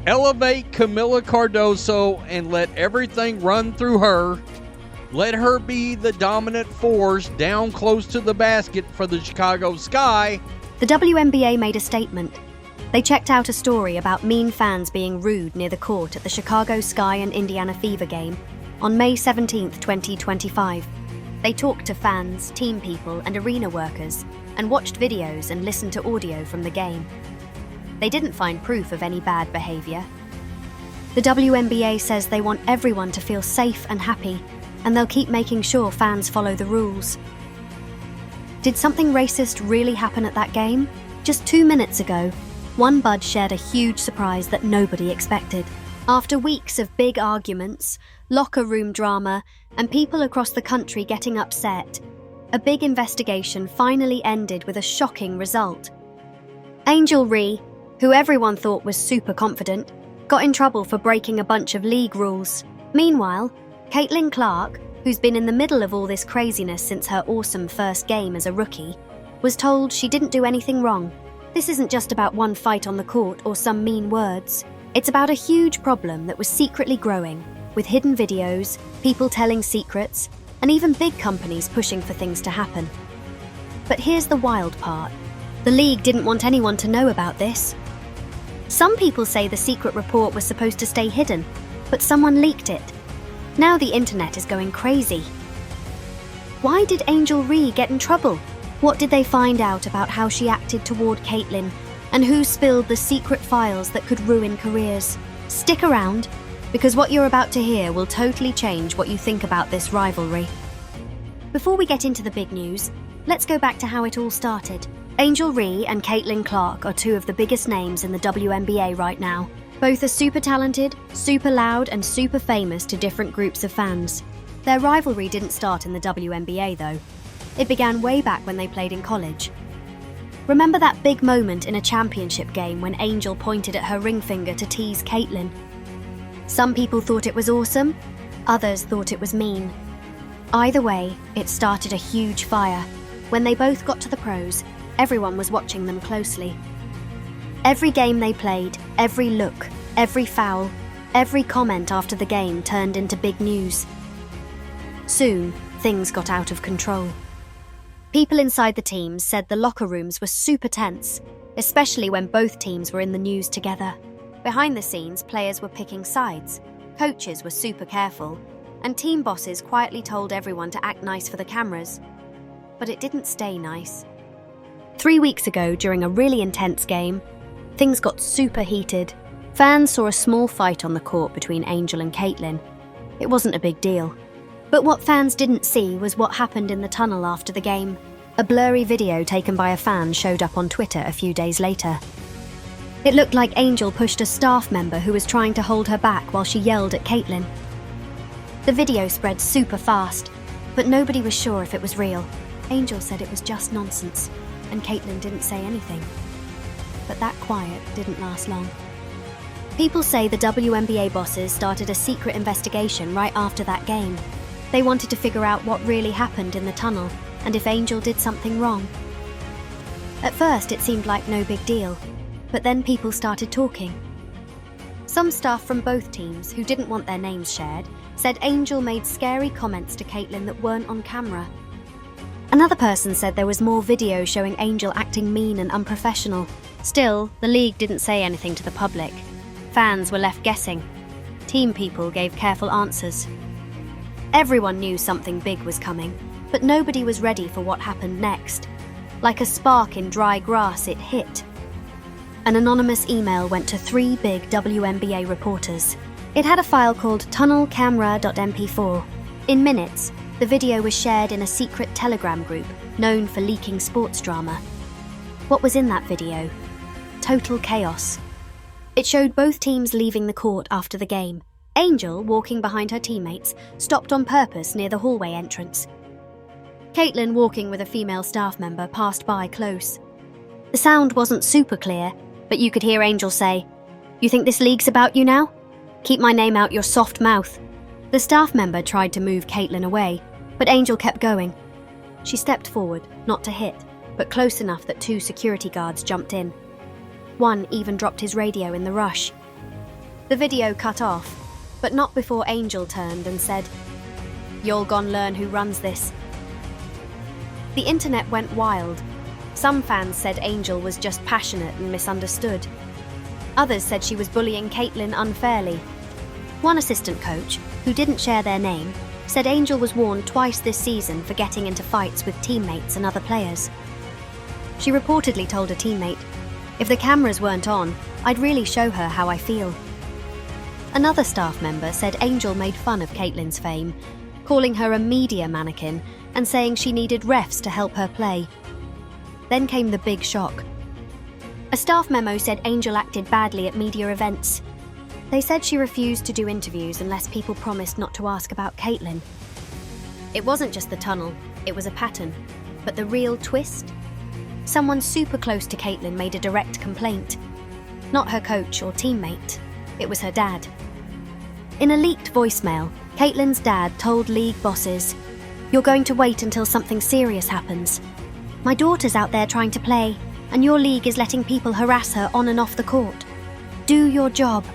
Elevate Camila Cardoso and let everything run through her. Let her be the dominant force down close to the basket for the Chicago Sky. The WNBA made a statement. They checked out a story about mean fans being rude near the court at the Chicago Sky and Indiana Fever game on May 17, 2025. They talked to fans, team people, and arena workers, and watched videos and listened to audio from the game. They didn't find proof of any bad behavior. The WNBA says they want everyone to feel safe and happy, and they'll keep making sure fans follow the rules. Did something racist really happen at that game? Just 2 minutes ago, one bud shared a huge surprise that nobody expected. After weeks of big arguments, locker room drama, and people across the country getting upset, a big investigation finally ended with a shocking result. Angel Reese, who everyone thought was super confident, got in trouble for breaking a bunch of league rules. Meanwhile, Caitlyn Clark, who's been in the middle of all this craziness since her awesome first game as a rookie, was told she didn't do anything wrong. This isn't just about one fight on the court or some mean words. It's about a huge problem that was secretly growing, with hidden videos, people telling secrets, and even big companies pushing for things to happen. But here's the wild part. The league didn't want anyone to know about this. Some people say the secret report was supposed to stay hidden, but someone leaked it. Now the internet is going crazy. Why did Angel Reese get in trouble? What did they find out about how she acted toward Caitlyn? And who spilled the secret files that could ruin careers? Stick around, because what you're about to hear will totally change what you think about this rivalry. Before we get into the big news, let's go back to how it all started. Angel Reese and Caitlyn Clark are two of the biggest names in the WNBA right now. Both are super talented, super loud, and super famous to different groups of fans. Their rivalry didn't start in the WNBA though. It began way back when they played in college. Remember that big moment in a championship game when Angel pointed at her ring finger to tease Caitlyn? Some people thought it was awesome, others thought it was mean. Either way, it started a huge fire. When they both got to the pros, everyone was watching them closely. Every game they played, every look, every foul, every comment after the game turned into big news. Soon, things got out of control. People inside the teams said the locker rooms were super tense, especially when both teams were in the news together. Behind the scenes, players were picking sides, coaches were super careful, and team bosses quietly told everyone to act nice for the cameras. But it didn't stay nice. 3 weeks ago, during a really intense game, things got super heated. Fans saw a small fight on the court between Angel and Caitlyn. It wasn't a big deal. But what fans didn't see was what happened in the tunnel after the game. A blurry video taken by a fan showed up on Twitter a few days later. It looked like Angel pushed a staff member who was trying to hold her back while she yelled at Caitlyn. The video spread super fast, but nobody was sure if it was real. Angel said it was just nonsense, and Caitlyn didn't say anything. But that quiet didn't last long. People say the WNBA bosses started a secret investigation right after that game. They wanted to figure out what really happened in the tunnel and if Angel did something wrong. At first it seemed like no big deal, but then people started talking. Some staff from both teams, who didn't want their names shared, said Angel made scary comments to Caitlyn that weren't on camera. Another person said there was more video showing Angel acting mean and unprofessional. Still, the league didn't say anything to the public. Fans were left guessing. Team people gave careful answers. Everyone knew something big was coming, but nobody was ready for what happened next. Like a spark in dry grass, it hit. An anonymous email went to 3 big WNBA reporters. It had a file called tunnelcamera.mp4. In minutes, the video was shared in a secret Telegram group known for leaking sports drama. What was in that video? Total chaos. It showed both teams leaving the court after the game. Angel, walking behind her teammates, stopped on purpose near the hallway entrance. Caitlyn, walking with a female staff member, passed by close. The sound wasn't super clear, but you could hear Angel say, "You think this league's about you now? Keep my name out your soft mouth." The staff member tried to move Caitlyn away, but Angel kept going. She stepped forward, not to hit, but close enough that 2 security guards jumped in. One even dropped his radio in the rush. The video cut off, but not before Angel turned and said, "You'll gon' learn who runs this." The internet went wild. Some fans said Angel was just passionate and misunderstood. Others said she was bullying Caitlyn unfairly. One assistant coach, who didn't share their name, said Angel was warned twice this season for getting into fights with teammates and other players. She reportedly told a teammate, "If the cameras weren't on, I'd really show her how I feel." Another staff member said Angel made fun of Caitlyn's fame, calling her a media mannequin and saying she needed refs to help her play. Then came the big shock. A staff memo said Angel acted badly at media events. They said she refused to do interviews unless people promised not to ask about Caitlyn. It wasn't just the tunnel, it was a pattern. But the real twist? Someone super close to Caitlyn made a direct complaint. Not her coach or teammate, it was her dad. In a leaked voicemail, Caitlyn's dad told league bosses, "You're going to wait until something serious happens. My daughter's out there trying to play, and your league is letting people harass her on and off the court. Do your job."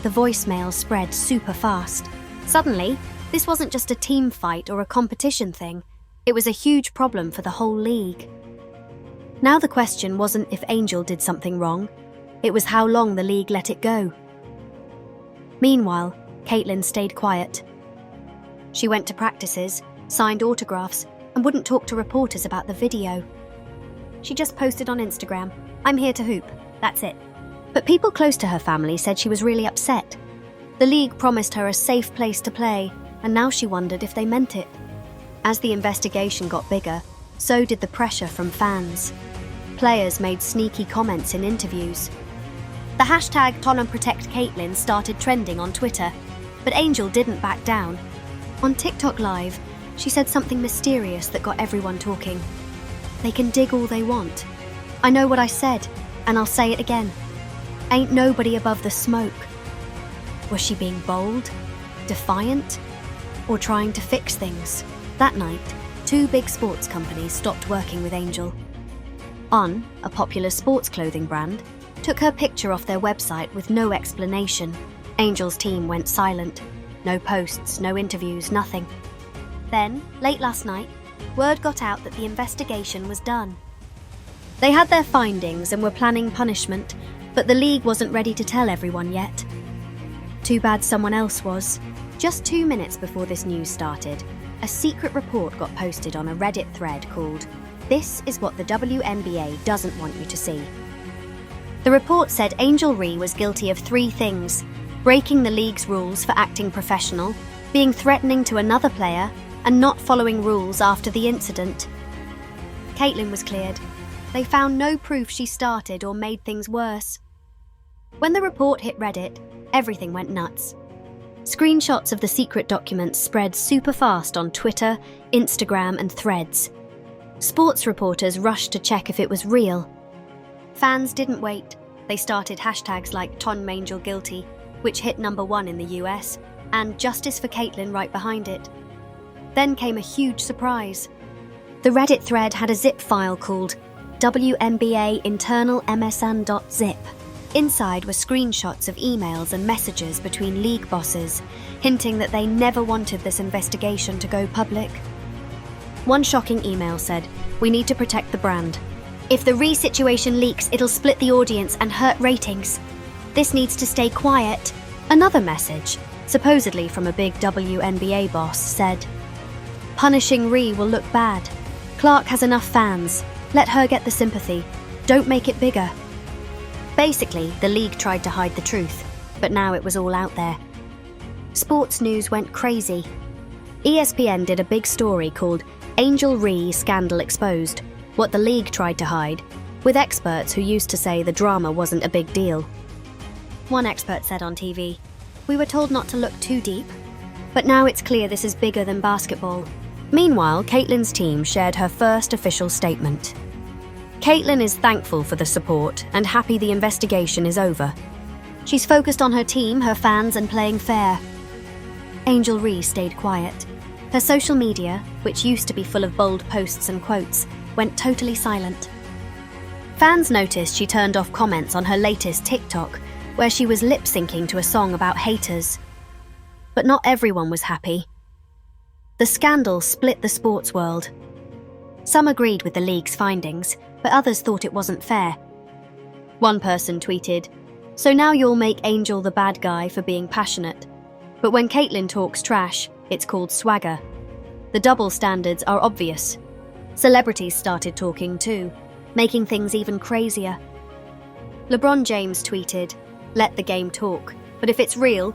The voicemail spread super fast. Suddenly, this wasn't just a team fight or a competition thing. It was a huge problem for the whole league. Now the question wasn't if Angel did something wrong, it was how long the league let it go. Meanwhile, Caitlyn stayed quiet. She went to practices, signed autographs, and wouldn't talk to reporters about the video. She just posted on Instagram, "I'm here to hoop, that's it." But people close to her family said she was really upset. The league promised her a safe place to play, and now she wondered if they meant it. As the investigation got bigger, so did the pressure from fans. Players made sneaky comments in interviews. The hashtag #TonandProtectCaitlyn started trending on Twitter, but Angel didn't back down. On TikTok Live, she said something mysterious that got everyone talking. "They can dig all they want. I know what I said, and I'll say it again. Ain't nobody above the smoke." Was she being bold, defiant, or trying to fix things? That night, 2 big sports companies stopped working with Angel. On, a popular sports clothing brand, took her picture off their website with no explanation. Angel's team went silent. No posts, no interviews, nothing. Then, late last night, word got out that the investigation was done. They had their findings and were planning punishment, but the league wasn't ready to tell everyone yet. Too bad someone else was. Just 2 minutes before this news started, a secret report got posted on a Reddit thread called "This is what the WNBA doesn't want you to see." The report said Angel Reese was guilty of 3 things: breaking the league's rules for acting professional, being threatening to another player, and not following rules after the incident. Caitlyn was cleared. They found no proof she started or made things worse. When the report hit Reddit, everything went nuts. Screenshots of the secret documents spread super fast on Twitter, Instagram, and Threads. Sports reporters rushed to check if it was real. Fans didn't wait. They started hashtags like #TonMangelGuilty, which hit #1 in the US, and Justice for Caitlyn right behind it. Then came a huge surprise. The Reddit thread had a zip file called WNBA internal MSN.zip. Inside were screenshots of emails and messages between league bosses, hinting that they never wanted this investigation to go public. One shocking email said, "We need to protect the brand. If the Reese situation leaks, it'll split the audience and hurt ratings. This needs to stay quiet." Another message, supposedly from a big WNBA boss, said, "Punishing Reese will look bad. Clark has enough fans. Let her get the sympathy. Don't make it bigger." Basically, the league tried to hide the truth, but now it was all out there. Sports news went crazy. ESPN did a big story called "Angel Reese Scandal Exposed," what the league tried to hide, with experts who used to say the drama wasn't a big deal. One expert said on TV, "We were told not to look too deep, but now it's clear this is bigger than basketball." Meanwhile, Caitlyn's team shared her first official statement. Caitlyn is thankful for the support and happy the investigation is over. She's focused on her team, her fans, and playing fair. Angel Reese stayed quiet. Her social media, which used to be full of bold posts and quotes, went totally silent. Fans noticed she turned off comments on her latest TikTok, where she was lip-syncing to a song about haters. But not everyone was happy. The scandal split the sports world. Some agreed with the league's findings, but others thought it wasn't fair. One person tweeted, "So now you'll make Angel the bad guy for being passionate. But when Caitlyn talks trash, it's called swagger." The double standards are obvious. Celebrities started talking too, making things even crazier. LeBron James tweeted, "Let the game talk, but if it's real,